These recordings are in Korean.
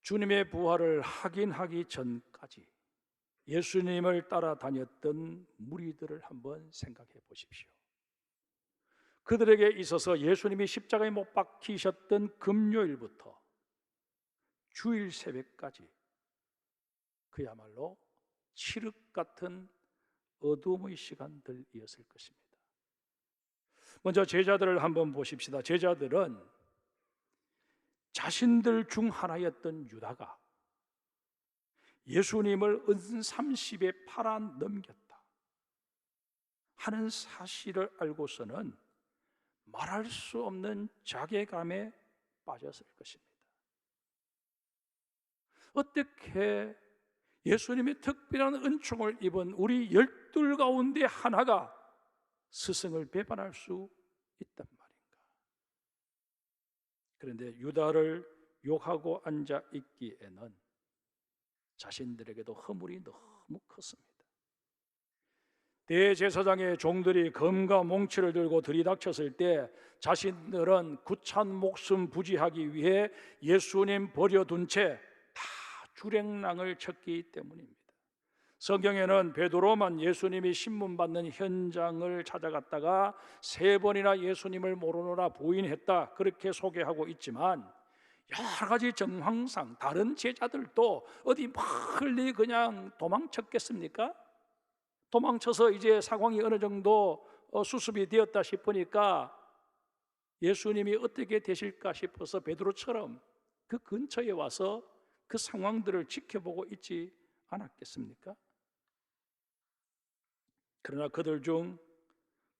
주님의 부활을 확인하기 전까지 예수님을 따라다녔던 무리들을 한번 생각해 보십시오. 그들에게 있어서 예수님이 십자가에 못 박히셨던 금요일부터 주일 새벽까지 그야말로 칠흑 같은 어둠의 시간들이었을 것입니다. 먼저 제자들을 한번 보십시다. 제자들은 자신들 중 하나였던 유다가 예수님을 은30에 팔아 넘겼다 하는 사실을 알고서는 말할 수 없는 자괴감에 빠졌을 것입니다. 어떻게 예수님의 특별한 은총을 입은 우리 12 가운데 하나가 스승을 배반할 수 있단 말인가? 그런데 유다를 욕하고 앉아 있기에는 자신들에게도 허물이 너무 컸습니다. 대제사장의 종들이 검과 몽치를 들고 들이닥쳤을 때 자신들은 구찬 목숨 부지하기 위해 예수님 버려둔 채 다 주랭랑을 쳤기 때문입니다. 성경에는 베드로만 예수님이 신문받는 현장을 찾아갔다가 3번이나 예수님을 모르노라 부인했다, 그렇게 소개하고 있지만 여러 가지 정황상 다른 제자들도 어디 멀리 그냥 도망쳤겠습니까? 도망쳐서 이제 상황이 어느 정도 수습이 되었다 싶으니까 예수님이 어떻게 되실까 싶어서 베드로처럼 그 근처에 와서 그 상황들을 지켜보고 있지 않았겠습니까? 그러나 그들 중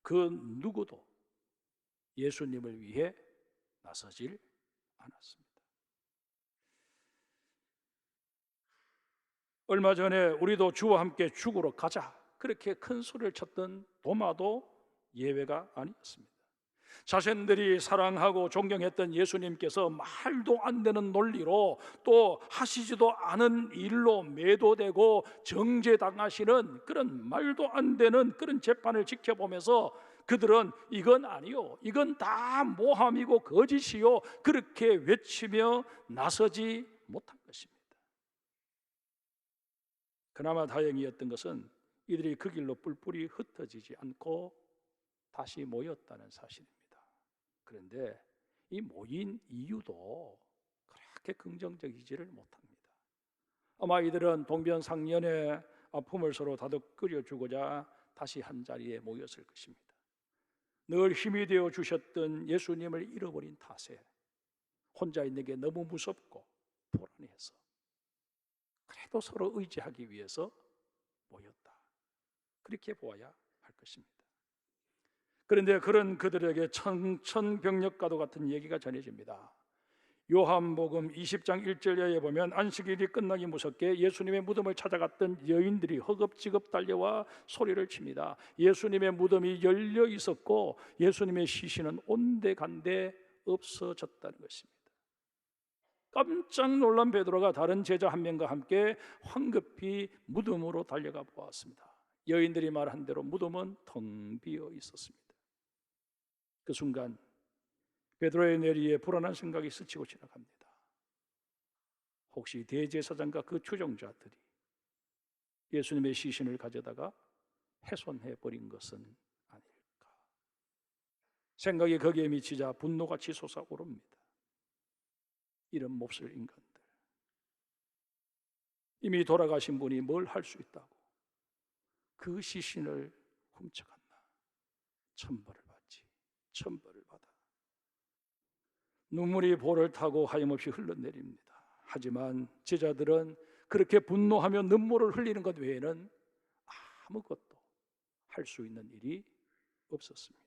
그 누구도 예수님을 위해 나서질 않았습니다. 얼마 전에 우리도 주와 함께 죽으러 가자 그렇게 큰 소리를 쳤던 도마도 예외가 아니었습니다. 자신들이 사랑하고 존경했던 예수님께서 말도 안 되는 논리로 또 하시지도 않은 일로 매도되고 정죄당하시는 그런 말도 안 되는 그런 재판을 지켜보면서 그들은 이건 아니요, 이건 다 모함이고 거짓이요, 그렇게 외치며 나서지 못한 것입니다. 그나마 다행이었던 것은 이들이 그 길로 뿔뿔이 흩어지지 않고 다시 모였다는 사실입니다. 그런데 이 모인 이유도 그렇게 긍정적이지를 못합니다. 아마 이들은 동병상련의 아픔을 서로 다독거려주고자 다시 한자리에 모였을 것입니다. 늘 힘이 되어 주셨던 예수님을 잃어버린 탓에 혼자 있는 게 너무 무섭고 불안해서 그래도 서로 의지하기 위해서 모였다, 그렇게 보아야 할 것입니다. 그런데 그런 그들에게 천천병력과도 같은 얘기가 전해집니다. 요한복음 20장 1절에 보면 안식일이 끝나기 무섭게 예수님의 무덤을 찾아갔던 여인들이 허겁지겁 달려와 소리를 칩니다. 예수님의 무덤이 열려 있었고 예수님의 시신은 온데간데 없어졌다는 것입니다. 깜짝 놀란 베드로가 다른 제자 한 명과 함께 황급히 무덤으로 달려가 보았습니다. 여인들이 말한 대로 무덤은 텅 비어 있었습니다. 그 순간 베드로의 뇌리에 불안한 생각이 스치고 지나갑니다. 혹시 대제사장과 그 추종자들이 예수님의 시신을 가져다가 훼손해 버린 것은 아닐까? 생각이 거기에 미치자 분노가 치솟아오릅니다. 이런 몹쓸 인간들, 이미 돌아가신 분이 뭘 할 수 있다고 그 시신을 훔쳐갔나? 천벌을 받지, 천벌을 받아. 눈물이 볼을 타고 하염없이 흘러내립니다. 하지만 제자들은 그렇게 분노하며 눈물을 흘리는 것 외에는 아무것도 할 수 있는 일이 없었습니다.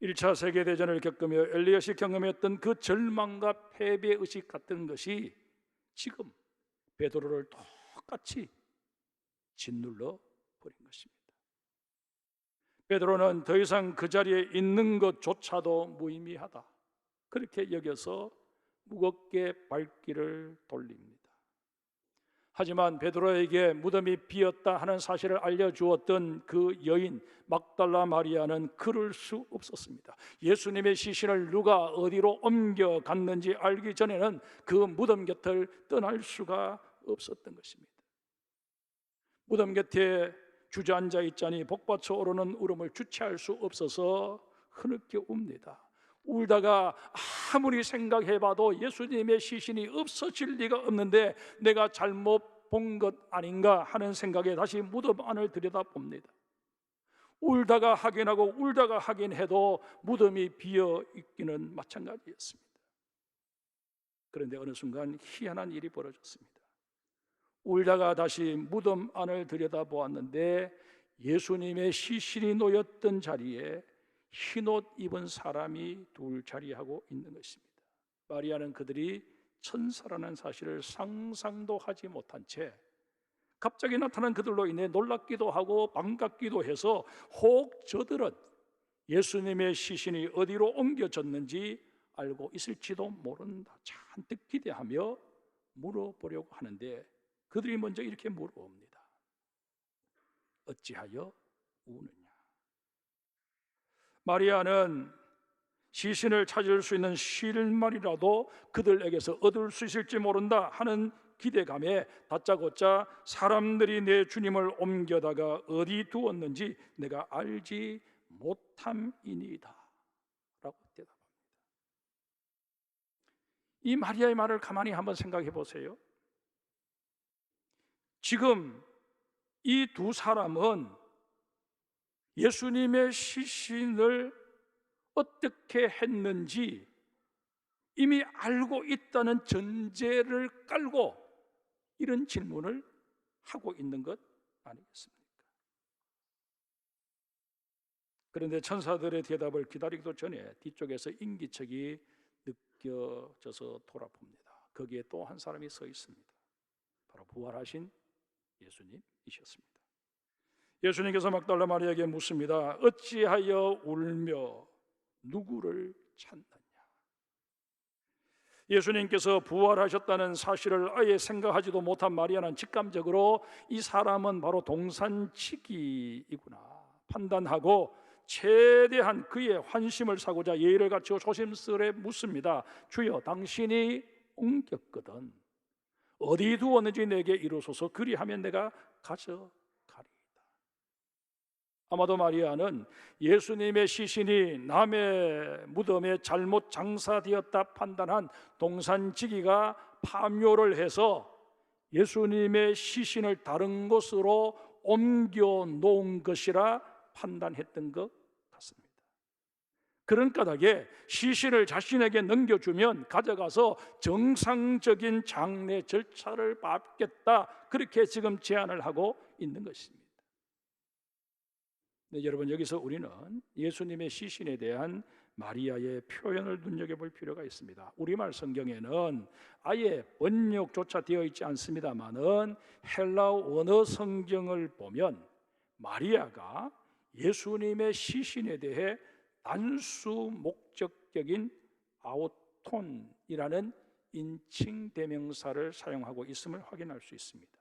1차 세계대전을 겪으며 엘리엇이 경험했던 그 절망과 패배의식 같은 것이 지금 베드로를 똑같이 짓눌러 버린 것입니다. 베드로는 더 이상 그 자리에 있는 것조차도 무의미하다, 그렇게 여겨서 무겁게 발길을 돌립니다. 하지만 베드로에게 무덤이 비었다 하는 사실을 알려주었던 그 여인 막달라 마리아는 그럴 수 없었습니다. 예수님의 시신을 누가 어디로 옮겨갔는지 알기 전에는 그 무덤 곁을 떠날 수가 없었던 것입니다. 무덤 곁에 주저앉아 있자니 복받쳐 오르는 울음을 주체할 수 없어서 흐느껴 웁니다. 울다가 아무리 생각해봐도 예수님의 시신이 없어질 리가 없는데 내가 잘못 본 것 아닌가 하는 생각에 다시 무덤 안을 들여다봅니다. 울다가 확인하고 울다가 확인해도 무덤이 비어 있기는 마찬가지였습니다. 그런데 어느 순간 희한한 일이 벌어졌습니다. 울다가 다시 무덤 안을 들여다보았는데 예수님의 시신이 놓였던 자리에 흰옷 입은 사람이 둘 자리하고 있는 것입니다. 마리아는 그들이 천사라는 사실을 상상도 하지 못한 채 갑자기 나타난 그들로 인해 놀랍기도 하고 반갑기도 해서 혹 저들은 예수님의 시신이 어디로 옮겨졌는지 알고 있을지도 모른다 잔뜩 기대하며 물어보려고 하는데 그들이 먼저 이렇게 물어봅니다. 어찌하여 우느냐? 마리아는 시신을 찾을 수 있는 실말이라도 그들에게서 얻을 수 있을지 모른다 하는 기대감에 다짜고짜 사람들이 내 주님을 옮겨다가 어디 두었는지 내가 알지 못함이니이다 라고 대답합니다. 이 마리아의 말을 가만히 한번 생각해 보세요. 지금 이 두 사람은 예수님의 시신을 어떻게 했는지 이미 알고 있다는 전제를 깔고 이런 질문을 하고 있는 것 아니겠습니까? 그런데 천사들의 대답을 기다리기도 전에 뒤쪽에서 인기척이 느껴져서 돌아봅니다. 거기에 또 한 사람이 서 있습니다. 바로 부활하신 예수님이셨습니다. 예수님께서 막달라 마리아에게 묻습니다. 어찌하여 울며 누구를 찾느냐? 예수님께서 부활하셨다는 사실을 아예 생각하지도 못한 마리아는 직감적으로 이 사람은 바로 동산치기이구나 판단하고 최대한 그의 환심을 사고자 예의를 갖추어 조심스레 묻습니다. 주여, 당신이 옮겼거든 어디 두었는지 내게 이루소서. 그리하면 내가 가져가리이다. 아마도 마리아는 예수님의 시신이 남의 무덤에 잘못 장사되었다 판단한 동산지기가 파묘를 해서 예수님의 시신을 다른 곳으로 옮겨 놓은 것이라 판단했던 것 같습니다. 그런 까닭에 시신을 자신에게 넘겨주면 가져가서 정상적인 장례 절차를 밟겠다, 그렇게 지금 제안을 하고 있는 것입니다. 네, 여러분, 여기서 우리는 예수님의 시신에 대한 마리아의 표현을 눈여겨볼 필요가 있습니다. 우리말 성경에는 아예 번역조차 되어 있지 않습니다만은 헬라어 원어 성경을 보면 마리아가 예수님의 시신에 대해 단수 목적격인 아오톤이라는 인칭 대명사를 사용하고 있음을 확인할 수 있습니다.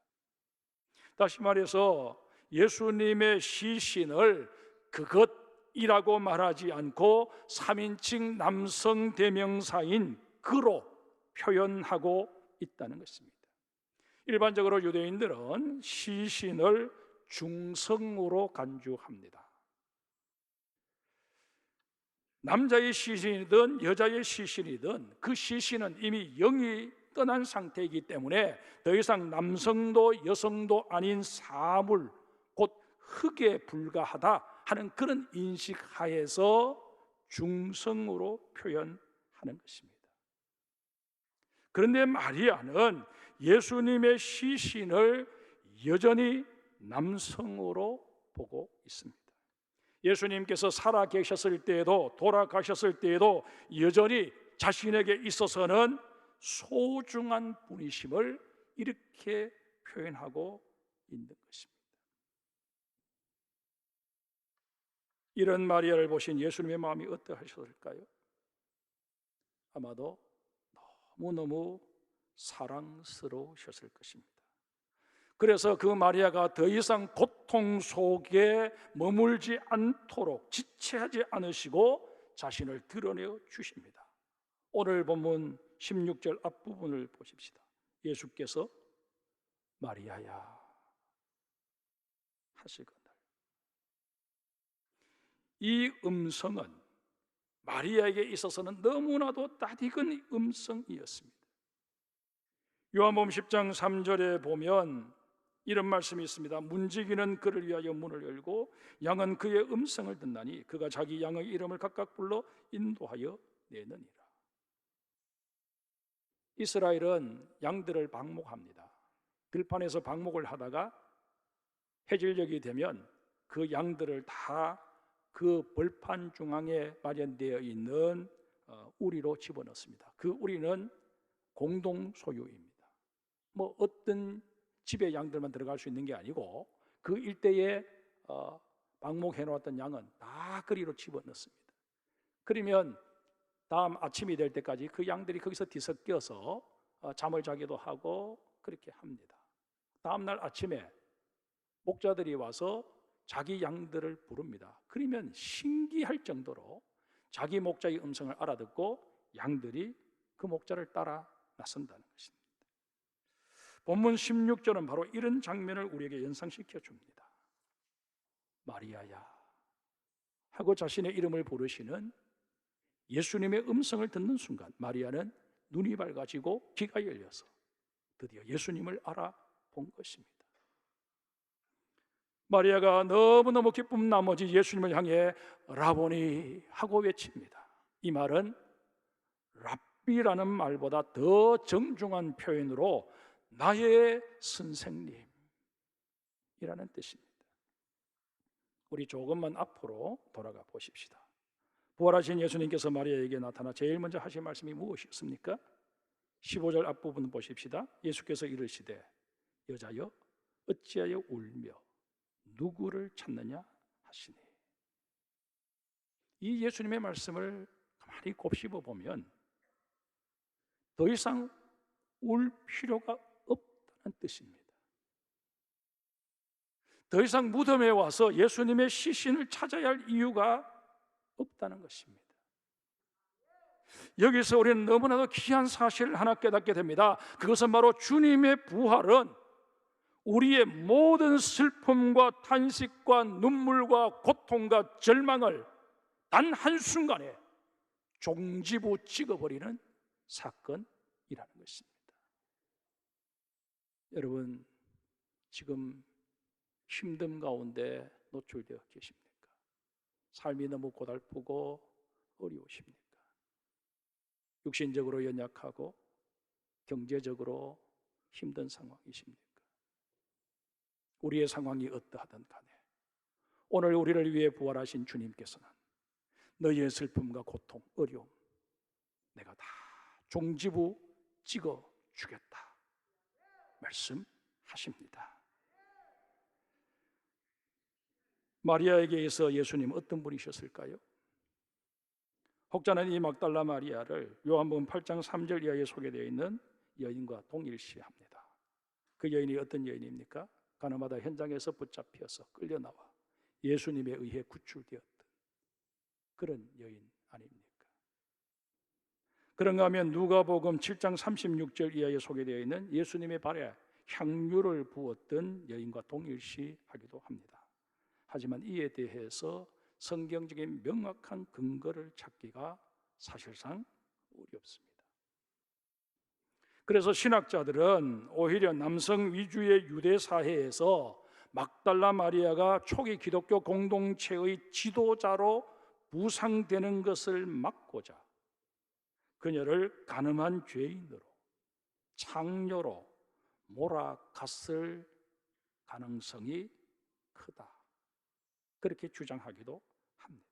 다시 말해서 예수님의 시신을 그것이라고 말하지 않고 3인칭 남성 대명사인 그로 표현하고 있다는 것입니다. 일반적으로 유대인들은 시신을 중성으로 간주합니다. 남자의 시신이든 여자의 시신이든 그 시신은 이미 영이 떠난 상태이기 때문에 더 이상 남성도 여성도 아닌 사물, 곧 흙에 불과하다 하는 그런 인식 하에서 중성으로 표현하는 것입니다. 그런데 마리아는 예수님의 시신을 여전히 남성으로 보고 있습니다. 예수님께서 살아 계셨을 때에도 돌아가셨을 때에도 여전히 자신에게 있어서는 소중한 분이심을 이렇게 표현하고 있는 것입니다. 이런 마리아를 보신 예수님의 마음이 어떠하셨을까요? 아마도 너무너무 사랑스러우셨을 것입니다. 그래서 그 마리아가 더 이상 고통 속에 머물지 않도록 지체하지 않으시고 자신을 드러내어 주십니다. 오늘 본문 16절 앞부분을 보십시다. 예수께서 마리아야 하시거늘. 이 음성은 마리아에게 있어서는 너무나도 낯익은 음성이었습니다. 요한복음 10장 3절에 보면 이런 말씀이 있습니다. 문지기는 그를 위하여 문을 열고 양은 그의 음성을 듣나니 그가 자기 양의 이름을 각각 불러 인도하여 내느니라. 이스라엘은 양들을 방목합니다. 들판에서 방목을 하다가 해질녘이 되면 그 양들을 다 그 벌판 중앙에 마련되어 있는 우리로 집어넣습니다. 그 우리는 공동 소유입니다. 뭐 어떤 집에 양들만 들어갈 수 있는 게 아니고 그 일대에 방목해 놓았던 양은 다 그리로 집어넣습니다. 그러면 다음 아침이 될 때까지 그 양들이 거기서 뒤섞여서 잠을 자기도 하고 그렇게 합니다. 다음 날 아침에 목자들이 와서 자기 양들을 부릅니다. 그러면 신기할 정도로 자기 목자의 음성을 알아듣고 양들이 그 목자를 따라 나선다는 것입니다. 본문 16절은 바로 이런 장면을 우리에게 연상시켜 줍니다. 마리아야 하고 자신의 이름을 부르시는 예수님의 음성을 듣는 순간 마리아는 눈이 밝아지고 귀가 열려서 드디어 예수님을 알아본 것입니다. 마리아가 너무너무 기쁜 나머지 예수님을 향해 라보니 하고 외칩니다. 이 말은 랍비라는 말보다 더 정중한 표현으로 나의 선생님이라는 뜻입니다. 우리 조금만 앞으로 돌아가 보십시다. 부활하신 예수님께서 마리아에게 나타나 제일 먼저 하신 말씀이 무엇이었습니까? 15절 앞부분 보십시다. 예수께서 이르시되 여자여 어찌하여 울며 누구를 찾느냐 하시니. 이 예수님의 말씀을 가만히 곱씹어 보면 더 이상 울 필요가 없다는 뜻입니다. 더 이상 무덤에 와서 예수님의 시신을 찾아야 할 이유가 없다는 것입니다. 여기서 우리는 너무나도 귀한 사실을 하나 깨닫게 됩니다. 그것은 바로 주님의 부활은 우리의 모든 슬픔과 탄식과 눈물과 고통과 절망을 단 한순간에 종지부 찍어버리는 사건이라는 것입니다. 여러분, 지금 힘듦 가운데 노출되어 계십니까? 삶이 너무 고달프고 어려우십니까? 육신적으로 연약하고 경제적으로 힘든 상황이십니까? 우리의 상황이 어떠하든 간에 오늘 우리를 위해 부활하신 주님께서는 너희의 슬픔과 고통, 어려움 내가 다 종지부 찍어 주겠다 말씀하십니다. 마리아에게서 예수님 어떤 분이셨을까요? 혹자는 이 막달라 마리아를 요한복음 8장 3절 이하에 소개되어 있는 여인과 동일시합니다. 그 여인이 어떤 여인입니까? 가나마다 현장에서 붙잡혀서 끌려나와 예수님에 의해 구출되었던 그런 여인 아닙니까? 그런가 하면 누가복음 7장 36절 이하에 소개되어 있는 예수님의 발에 향유를 부었던 여인과 동일시하기도 합니다. 하지만 이에 대해서 성경적인 명확한 근거를 찾기가 사실상 어렵습니다. 그래서 신학자들은 오히려 남성 위주의 유대 사회에서 막달라 마리아가 초기 기독교 공동체의 지도자로 부상되는 것을 막고자 그녀를 가늠한 죄인으로 창녀로 몰아갔을 가능성이 크다, 그렇게 주장하기도 합니다.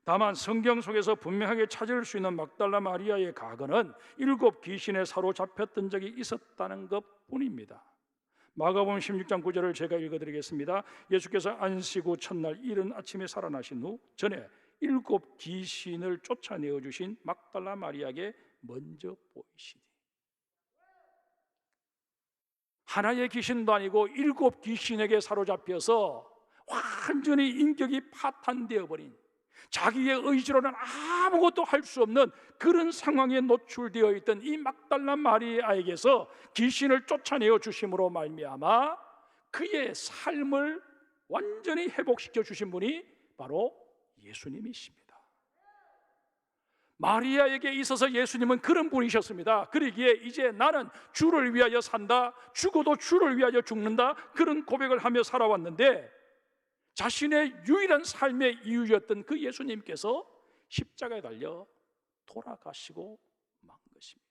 다만 성경 속에서 분명하게 찾을 수 있는 막달라 마리아의 과거는 7 귀신에 사로잡혔던 적이 있었다는 것뿐입니다. 마가복음 16장 9절을 제가 읽어드리겠습니다. 예수께서 안식 후 첫날 이른 아침에 살아나신 후 전에 7 귀신을 쫓아내어 주신 막달라 마리아에게 먼저 보이시니 하나의 귀신도 아니고 7 귀신에게 사로잡혀서 완전히 인격이 파탄되어 버린, 자기의 의지로는 아무것도 할 수 없는 그런 상황에 노출되어 있던 이 막달라 마리아에게서 귀신을 쫓아내어 주심으로 말미암아 그의 삶을 완전히 회복시켜 주신 분이 바로 예수님이십니다. 마리아에게 있어서 예수님은 그런 분이셨습니다. 그러기에 이제 나는 주를 위하여 산다, 죽어도 주를 위하여 죽는다, 그런 고백을 하며 살아왔는데, 자신의 유일한 삶의 이유였던 그 예수님께서 십자가에 달려 돌아가시고 만 것입니다.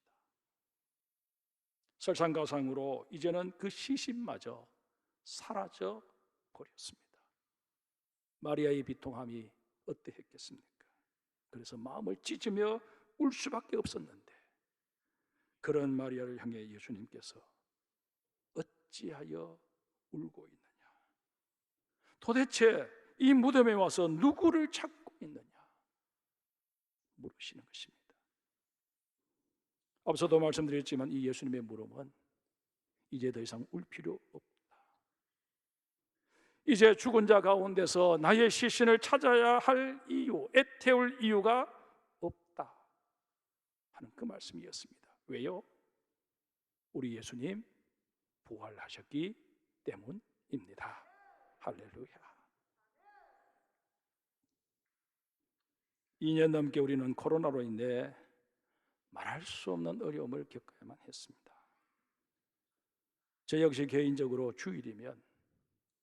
설상가상으로 이제는 그 시신마저 사라져 버렸습니다. 마리아의 비통함이 어떠했겠습니까? 그래서 마음을 찢으며 울 수밖에 없었는데, 그런 마리아를 향해 예수님께서 어찌하여 울고 있느냐, 도대체 이 무덤에 와서 누구를 찾고 있느냐 물으시는 것입니다. 앞서도 말씀드렸지만 이 예수님의 물음은 이제 더 이상 울 필요 없다, 이제 죽은 자 가운데서 나의 시신을 찾아야 할 이유, 애태울 이유가 없다 하는 그 말씀이었습니다. 왜요? 우리 예수님 부활하셨기 때문입니다. 할렐루야. 2년 넘게 우리는 코로나로 인해 말할 수 없는 어려움을 겪어야만 했습니다. 저 역시 개인적으로 주일이면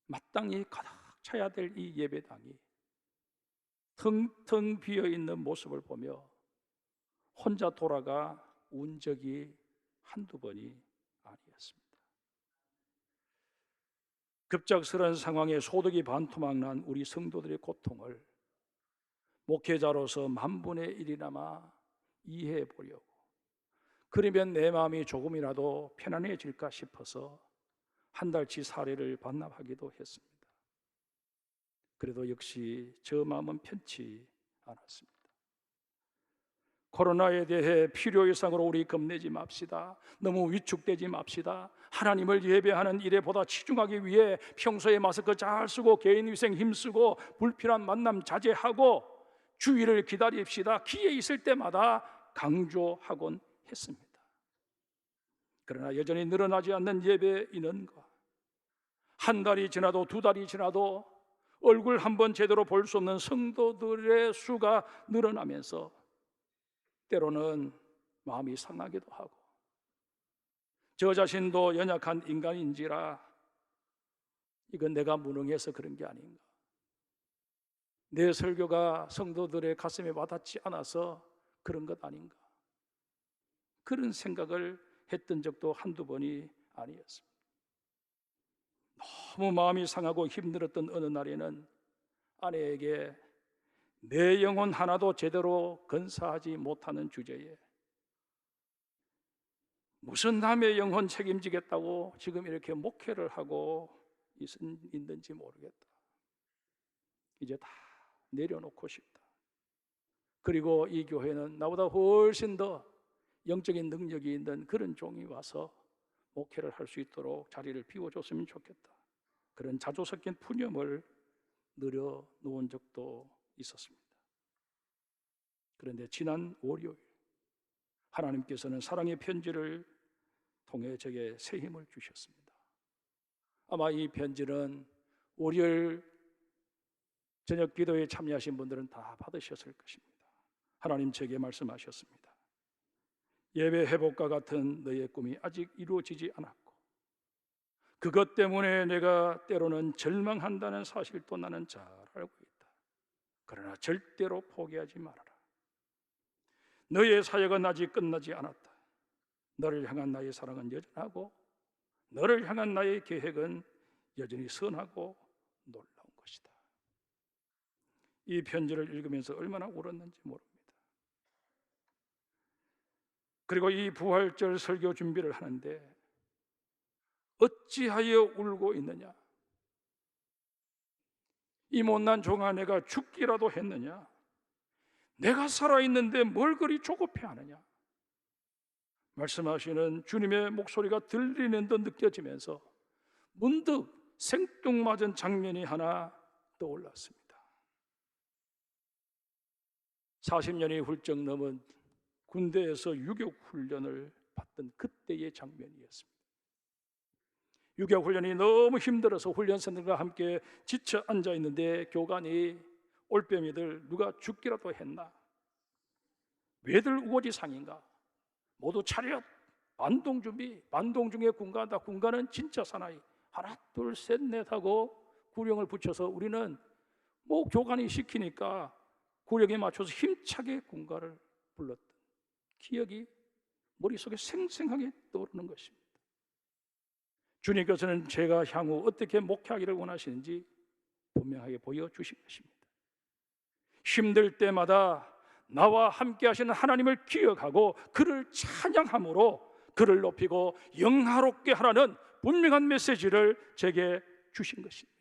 마땅히 가득 차야 될 이 예배당이 텅텅 비어있는 모습을 보며 혼자 돌아가 운 적이 한두 번이 아니었습니다. 급작스러운 상황에 소득이 반토막 난 우리 성도들의 고통을 목회자로서 10,000분의 1이나마 이해해 보려고, 그러면 내 마음이 조금이라도 편안해질까 싶어서 한 달치 사례를 반납하기도 했습니다. 그래도 역시 저 마음은 편치 않았습니다. 코로나에 대해 필요 이상으로 우리 겁내지 맙시다. 너무 위축되지 맙시다. 하나님을 예배하는 일에 보다 치중하기 위해 평소에 마스크 잘 쓰고 개인위생 힘쓰고 불필요한 만남 자제하고 주의를 기다립시다. 기회 있을 때마다 강조하곤 했습니다. 그러나 여전히 늘어나지 않는 예배 인원과 한 달이 지나도 2달이 지나도 얼굴 한번 제대로 볼 수 없는 성도들의 수가 늘어나면서 때로는 마음이 상하기도 하고, 저 자신도 연약한 인간인지라 이건 내가 무능해서 그런 게 아닌가, 내 설교가 성도들의 가슴에 와닿지 않아서 그런 것 아닌가, 그런 생각을 했던 적도 한두 번이 아니었습니다. 너무 마음이 상하고 힘들었던 어느 날에는 아내에게 내 영혼 하나도 제대로 건사하지 못하는 주제에 무슨 남의 영혼 책임지겠다고 지금 이렇게 목회를 하고 있는지 모르겠다, 이제 다 내려놓고 싶다, 그리고 이 교회는 나보다 훨씬 더 영적인 능력이 있는 그런 종이 와서 목회를 할 수 있도록 자리를 비워줬으면 좋겠다, 그런 자조 섞인 푸념을 늘어놓은 적도 있었습니다. 그런데 지난 월요일 하나님께서는 사랑의 편지를 통해 제게 새 힘을 주셨습니다. 아마 이 편지는 월요일 저녁 기도에 참여하신 분들은 다 받으셨을 것입니다. 하나님 제게 말씀하셨습니다. 예배 회복과 같은 너의 꿈이 아직 이루어지지 않았고 그것 때문에 내가 때로는 절망한다는 사실도 나는 잘 알고 있다. 그러나 절대로 포기하지 말아라. 너의 사역은 아직 끝나지 않았다. 너를 향한 나의 사랑은 여전하고 너를 향한 나의 계획은 여전히 선하고 놀라운 것이다. 이 편지를 읽으면서 얼마나 울었는지 모릅니다. 그리고 이 부활절 설교 준비를 하는데 어찌하여 울고 있느냐? 이 못난 종아 내가 죽기라도 했느냐? 내가 살아있는데 뭘 그리 조급해하느냐? 말씀하시는 주님의 목소리가 들리는 듯 느껴지면서 문득 생뚱맞은 장면이 하나 떠올랐습니다. 40년이 훌쩍 넘은 군대에서 유격 훈련을 받던 그때의 장면이었습니다. 유격 훈련이 너무 힘들어서 훈련생들과 함께 지쳐 앉아 있는데 교관이 올빼미들 누가 죽기라도 했나? 왜들 우거지상인가? 모두 차렷, 반동 준비. 반동 중에 군가한다. 군가는 진짜 사나이. 하나, 둘, 셋, 넷 하고 구령을 붙여서 우리는 뭐 교관이 시키니까 구령에 맞춰서 힘차게 군가를 불렀던 기억이 머릿속에 생생하게 떠오르는 것입니다. 주님께서는 제가 향후 어떻게 목회하기를 원하시는지 분명하게 보여주신 것입니다. 힘들 때마다 나와 함께 하시는 하나님을 기억하고 그를 찬양함으로 그를 높이고 영화롭게 하라는 분명한 메시지를 제게 주신 것입니다.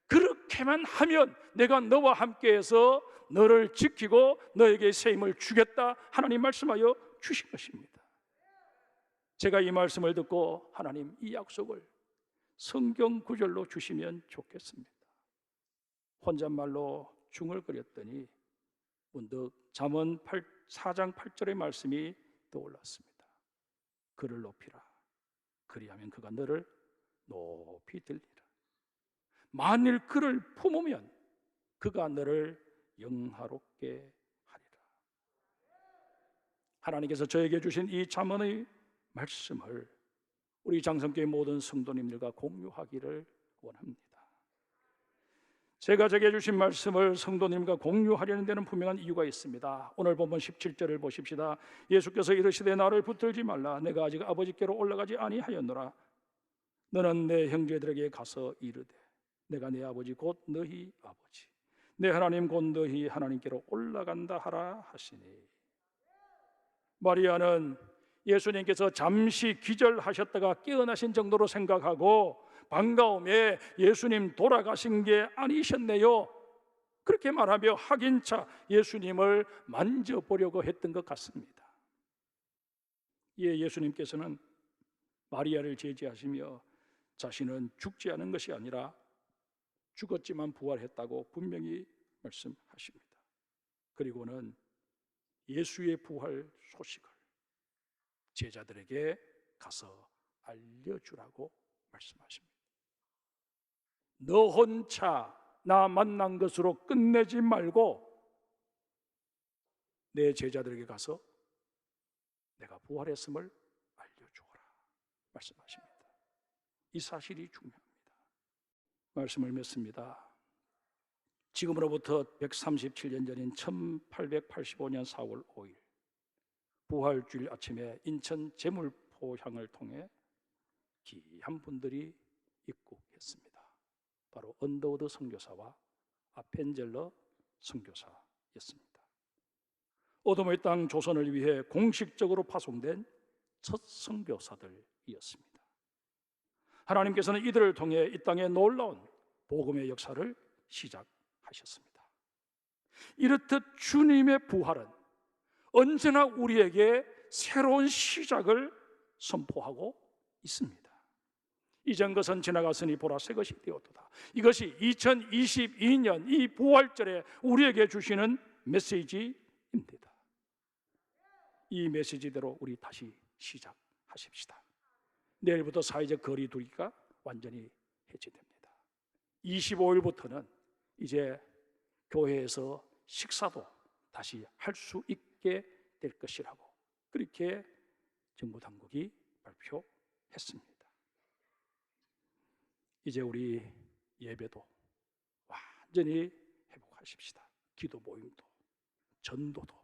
그렇게만 하면 내가 너와 함께해서 너를 지키고 너에게 새 힘을 주겠다 하나님 말씀하여 주신 것입니다. 제가 이 말씀을 듣고 하나님 이 약속을 성경 구절로 주시면 좋겠습니다. 혼잣말로 중얼거렸더니 문득 잠언 4장 8절의 말씀이 떠올랐습니다. 그를 높이라. 그리하면 그가 너를 높이 들리라. 만일 그를 품으면 그가 너를 영화롭게 하리라. 하나님께서 저에게 주신 이 잠언의 말씀을 우리 장성교회 모든 성도님들과 공유하기를 원합니다. 제가 제게 주신 말씀을 성도님과 공유하려는 데는 분명한 이유가 있습니다. 오늘 본문 17절을 보십시다. 예수께서 이르시되 나를 붙들지 말라. 내가 아직 아버지께로 올라가지 아니하였노라. 너는 내 형제들에게 가서 이르되 내가 내 아버지 곧 너희 아버지 내 하나님 곧 너희 하나님께로 올라간다 하라 하시니. 마리아는 예수님께서 잠시 기절하셨다가 깨어나신 정도로 생각하고 반가움에 예수님 돌아가신 게 아니셨네요. 그렇게 말하며 확인차 예수님을 만져보려고 했던 것 같습니다. 이에 예수님께서는 마리아를 제지하시며 자신은 죽지 않은 것이 아니라 죽었지만 부활했다고 분명히 말씀하십니다. 그리고는 예수의 부활 소식을 제자들에게 가서 알려주라고 말씀하십니다. 너 혼자 나 만난 것으로 끝내지 말고 내 제자들에게 가서 내가 부활했음을 알려주어라 말씀하십니다. 이 사실이 중요합니다. 말씀을 맺습니다. 지금으로부터 137년 전인 1885년 4월 5일 부활주일 아침에 인천 제물포향을 통해 귀한 분들이 입국했습니다. 바로 언더우드 선교사와 아펜젤러 선교사였습니다. 어둠의 땅 조선을 위해 공식적으로 파송된 첫 선교사들이었습니다. 하나님께서는 이들을 통해 이 땅에 놀라운 복음의 역사를 시작하셨습니다. 이렇듯 주님의 부활은 언제나 우리에게 새로운 시작을 선포하고 있습니다. 이전 것은 지나갔으니 보라 새 것이 되었도다. 이것이 2022년 이 부활절에 우리에게 주시는 메시지입니다. 이 메시지대로 우리 다시 시작하십시다. 내일부터 사회적 거리 두기가 완전히 해제됩니다. 25일부터는 이제 교회에서 식사도 다시 할 수 있게 될 것이라고 그렇게 정부 당국이 발표했습니다. 이제 우리 예배도 완전히 회복하십시다. 기도 모임도 전도도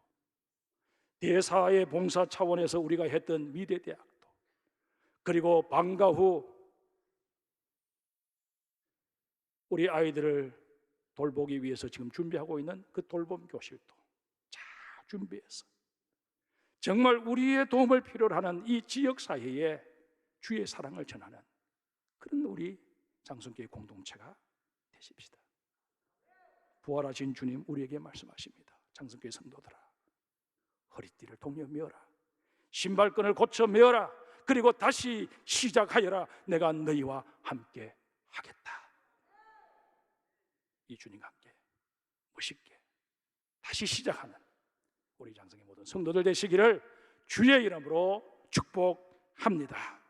대사의 봉사 차원에서 우리가 했던 미대대학도 그리고 방과 후 우리 아이들을 돌보기 위해서 지금 준비하고 있는 그 돌봄 교실도 잘 준비해서 정말 우리의 도움을 필요로 하는 이 지역사회에 주의 사랑을 전하는 그런 우리 장성교회 공동체가 되십시다. 부활하신 주님 우리에게 말씀하십니다. 장성교회 성도들아 허리띠를 동여 메어라. 신발끈을 고쳐 메어라. 그리고 다시 시작하여라. 내가 너희와 함께 하겠다. 이 주님과 함께 멋있게 다시 시작하는 우리 장성의 모든 성도들 되시기를 주의 이름으로 축복합니다.